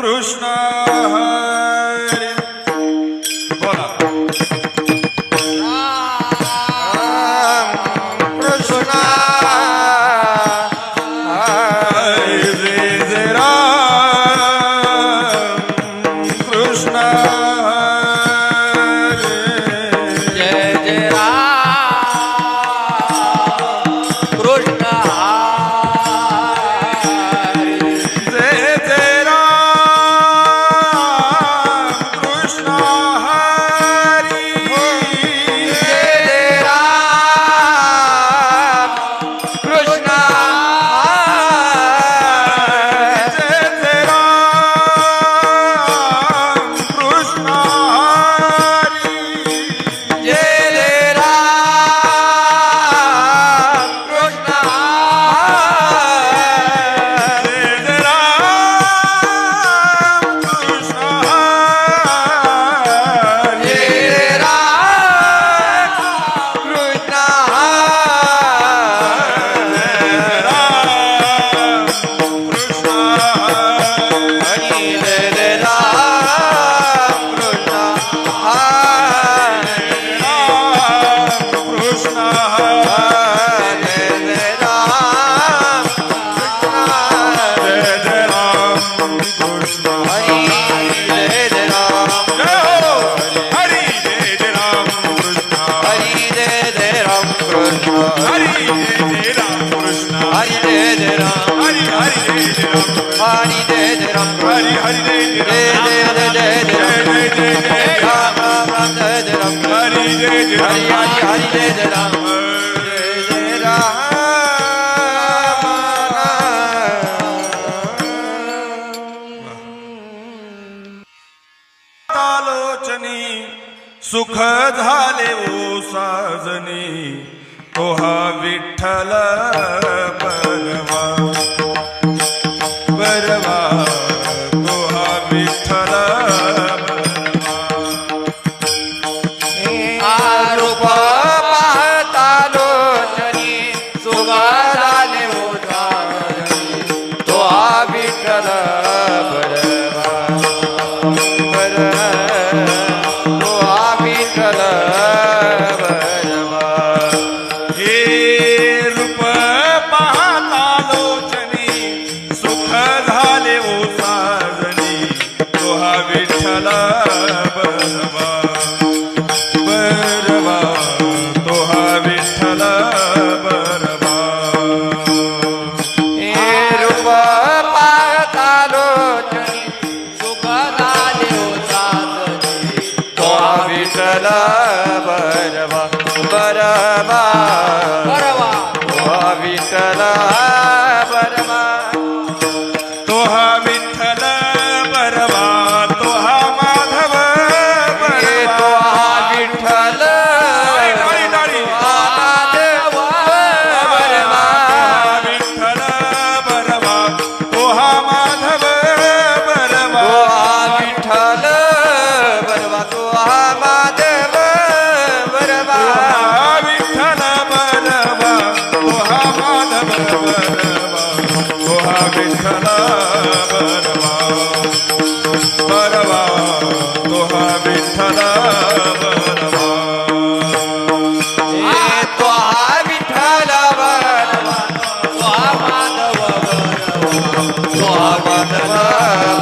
कृष्ण हरी बोला राम कृष्ण हरी जय जय राम कृष्ण हरी जय जय राम कृष्ण हरी जय जय राम कृष्ण हरी जय जय राम कृष्ण हरी जय जय राम कृष्ण हरी जय जय राम कृष्ण हरी जय जय राम कृष्ण हरी जय राम कृष्ण हरी जय जय राम कृष्ण हरी कृष्ण जय जय राम जय जय राम कृष्ण हरी जय जय राम जय हो हरि जय जय राम कृष्ण हरी जय जय राम कृष्ण हरि जय जय राम कृष्ण हरी जय जय राम हरि हरि जय जय राम हरी जय जय राम हरि हरि जय जय जय जय जय जय जय जय जय जय राम राम राम जय जय राम हरि जय जय हरी हरी हरी जय जय राम जय जय राम लोचनी सुख झाले ओ साजनी तो हा विठ्ठल बरवा बरवा तो हा विठ्ठल रूप पाहता लोचनी सुगा झाले होता तो हा विठ्ठल बरवा तो हा विठ्ठल बरवा हे रूप पाहता लोचनी सुख झाले ओ साजनी तो हा विठ्ठल बरवा बरवा तो हा विठ्ठल बरवा हे रूप पाहता लोचनी सुख झाले होता तो हा विठ्ठल बरवा बरवा बरवा तो हा विठ्ठल बरवा तो हा विठ्ठल बरवा तो हा माधव हे बरवा तो हा विठ्ठल टाळी, टाळी. हा माधव बरवा विठ्ठल बरवा तो हा माधव बरवा तो हा विठ्ठल बरवा तो हा माधव बरवा विठ्ठल बरवा तो हा माधव बरवा तो हा विठ्ठल बरवा बरवा तो हा विठ्ठल बरवा हे तो हा विठ्ठल बरवा तो हा माधव बरवा तो हा माधव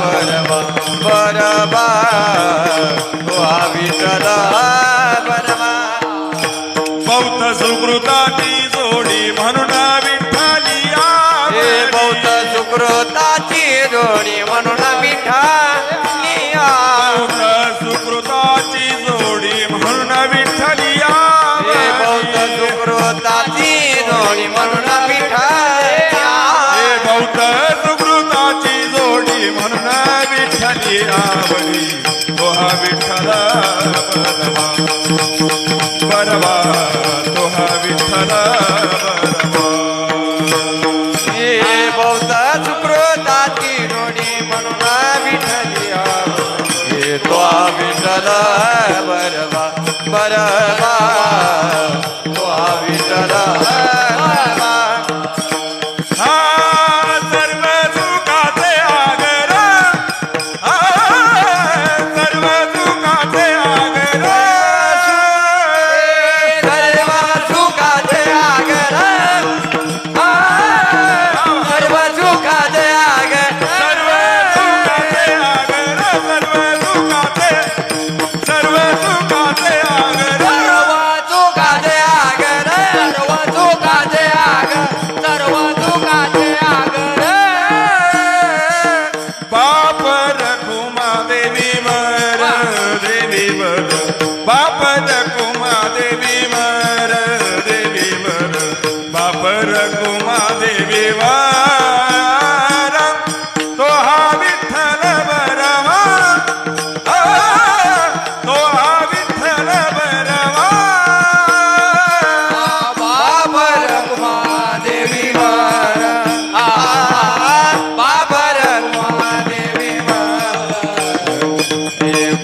बरवा बरवा तो हा विठ्ठल बरवा बौद्ध सुकृताची जोडी म्हणून विठ्ठली हे आवडी. बौद्ध सुकृताची जोडी म्हणून विठ्ठली बौद्ध सुकृताची जोडी म्हणून विठ्ठली हे बौद्ध आवडी. सुकृताची जोडी म्हणून विठ्ठली हे बौद्ध सुकृताची जोडी म्हणून विठ्ठली आवडी तो हा विठ्ठल बरवा बरवा तो हा विठ्ठल बरवा हे बौद्ध सुकृताची जोडी म्हणून विठ्ठली हे तो हा विठ्ठल बरवा बरवा तो हा विठ्ठल बरवा हा सर्व सुखाचे आगर बापर कुमा देवी वर बापर कुमा देवी वर तो हा विठ्ठल बरवा तो हा विठ्ठल बरवा बाबर कुमा देवी वर बाबर कुमा देवी वर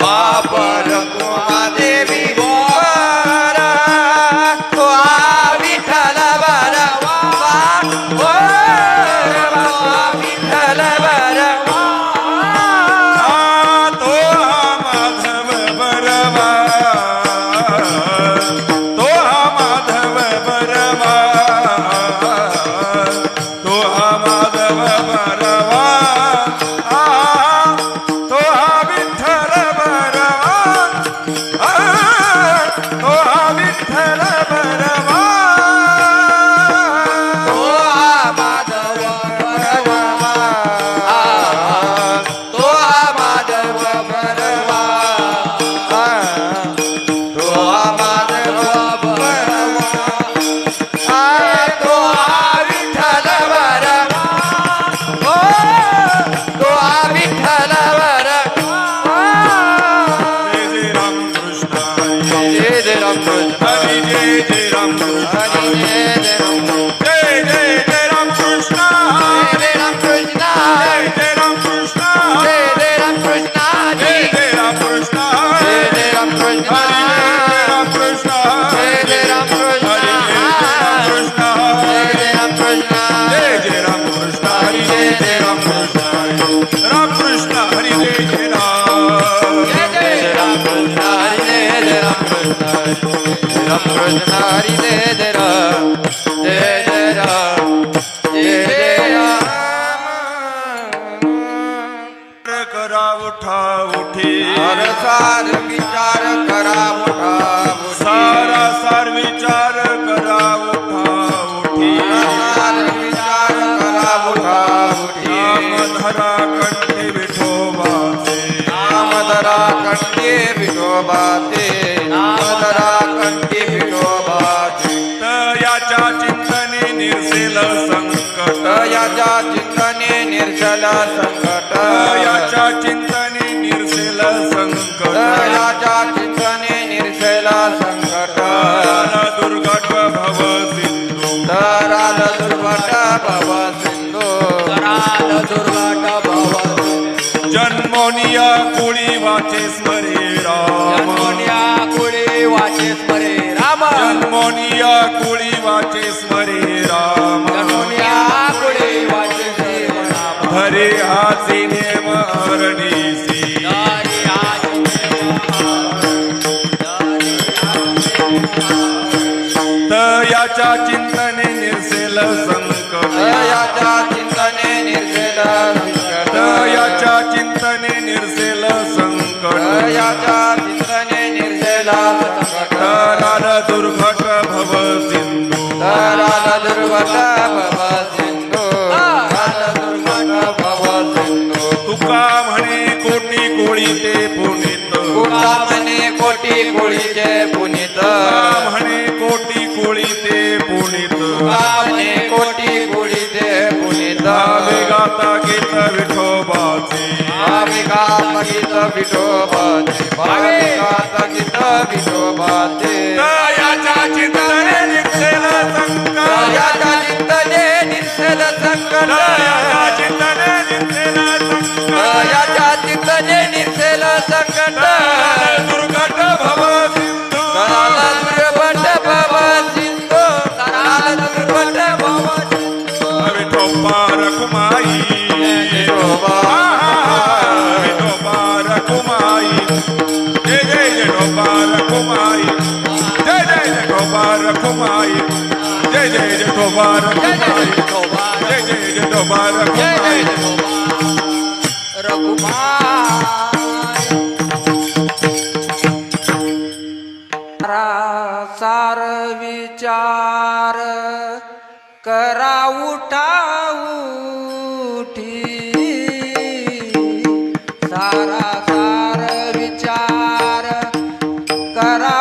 बाबर कुमा देवी वर तो विठ्ठल बरवा विठ्ठल बरवा तो हा माधव बरवा तो हा माधव बरवा तो हा माधव बरवा तो हा विठ्ठल बरवा तो हा विठ्ठल बरवा तो माधव बरवा तो माधव बरवा तो माधव बरवा तो विठ्ठल बरवा तो विठ्ठल बरवा जय जय राम कृष्ण जय जय राम कृष्ण हरी जय जय राम कृष्ण हरी जय जय राम जय जय जय राम कृष्ण जय राम कृष्ण जय जय राम कृष्ण जय जय राम कृष्ण जय जय राम कृष्ण जय जय राम कृष्ण हरी जय जय राम कृष्ण जय जय राम कृष्ण हरी जय जय राम कृष्ण जय जय राम कृष्ण राम कृष्ण हरी जय जय राम जय जय राम कृष्ण हरी जय जय राम कृष्ण राम कृष्ण हरी जय जय राम जय जय राम जय जय राम करा उठा उठी हर सार विचार करा मोठा सारा सार विचार करा उठा उठी सार विचार करा मोठा नाम धरा कंठी विठोबाचे नामधरा कंठी विठोबाचे नामधरा कंठी विठोबाचे तयाच्या चिंतने निर्सेल संकट तयाच्या चिंतने निर्जल संकट तयाच्या चिंतने निर्सेल संकट तयाच्या चिंतने निर्जल संकट तराल दुर्घट भव सिंधू तराल दुर्घट भव सिंधू तराल दुर्घट भव जन्मोनिया कुळी वाचे स्मरे राम जन्मोनिया कुळी वाचे स्मरे राम जन्मोनिया कुळी वाचे स्मरे राम जन्मोनिया कुळी वाचे श्री राम हरे हासी नेम हरणीसी तयाच्या चिंतने निर्सेल संकट तयाच्या चिंतने निर्जल संकट तयाच्या चिंतने निर्सेल संकट तयाच्या चिंतने निर्जल संकट तराल दुर्घट भव सिंधू तराल दुर्घट भव सिंधू तराल दुर्घट भव सिंधू तुका म्हणे कोटी कोळी ते पुनीत तुका म्हणे कोटी कोळीचे पुनीत तुका म्हणे कोटी कोळी ते पुनीत तुका म्हणे कोटी कोळीचे पुनीत भावे गाता गीत विठोबाचे भावे गात गीत विठोबाचे भावे गात गीत विठोबाचे तयाच्या चिंतने निर्सेल संकट तयाच्या चिंतने निर्जल संकट तयाच्या चिंतने निर्सेल संकट तयाच्या चिंतने निर्जल संकट दुर्घट भव सिंधू तराल दुर्घट भव सिंधू तराल दुर्घट भव सिंधू विठोबा रखुमाई विठोबा विठोबा रखुमाई जय जय विठोबा रखुमाई जय जय विठोबा रखुमाई जय जय विठोबा रखुमाई जय जय विठोबा रखुमाई सार विचार करा उठा उठी सारा सार विचार करा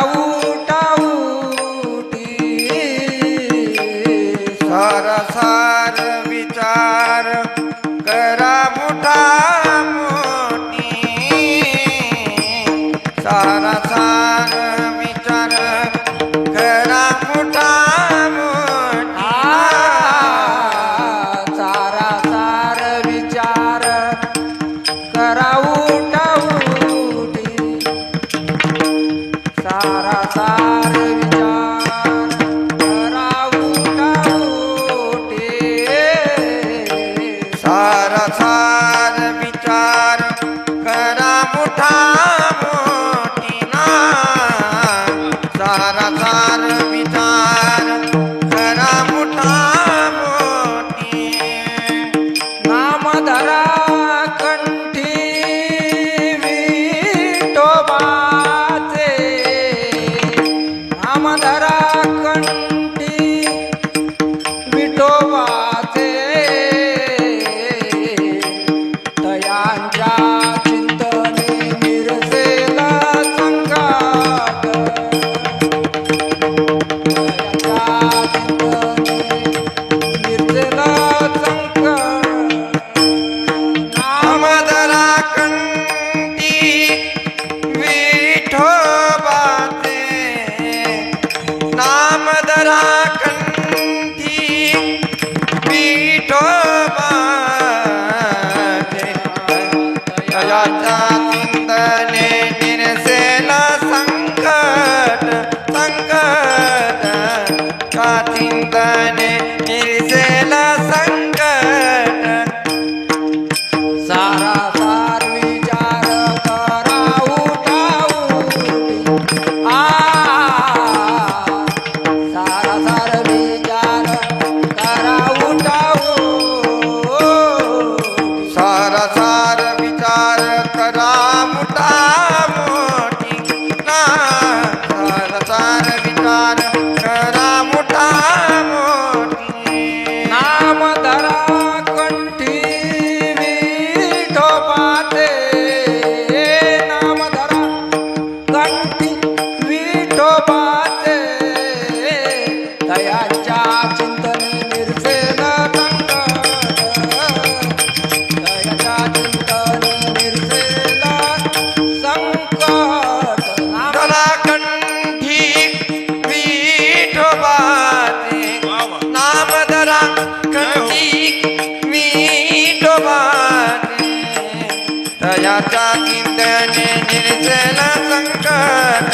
दयाच्या चिंतने निर्जल संकट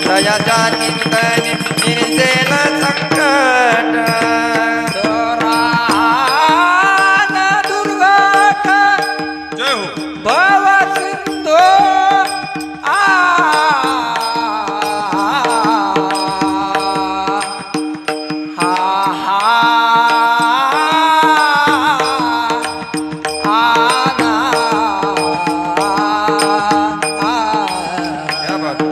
दयाच्या चिंतने निर्जल संकट तरान दुर्गट जय हो भव सिंधू आ हा हा क्या बात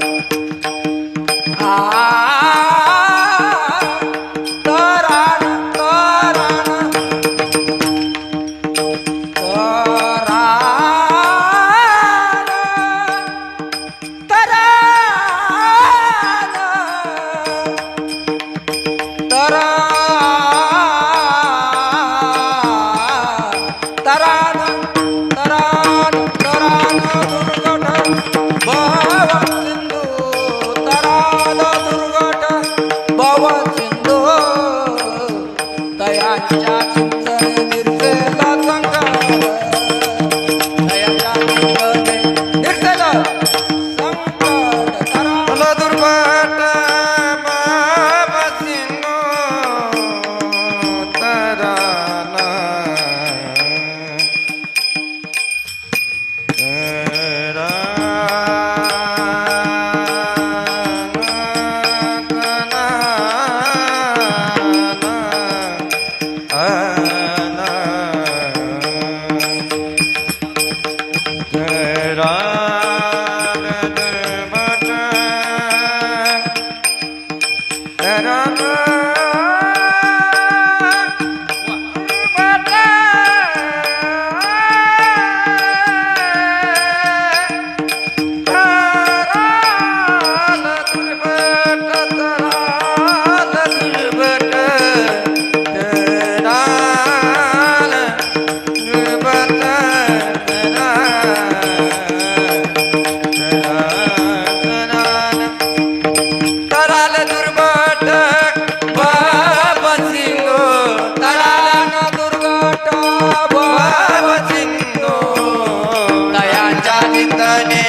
दयाच्या चिंतने निर्जल संकट दयाच्या चिंतने निर्जल संकट फल दुर्बाट बाबा सिंधू तराना तराल दुर्बाट बाबा सिंधू तरान दुर्गट बाबा सिंधू दयाच्या चिंतने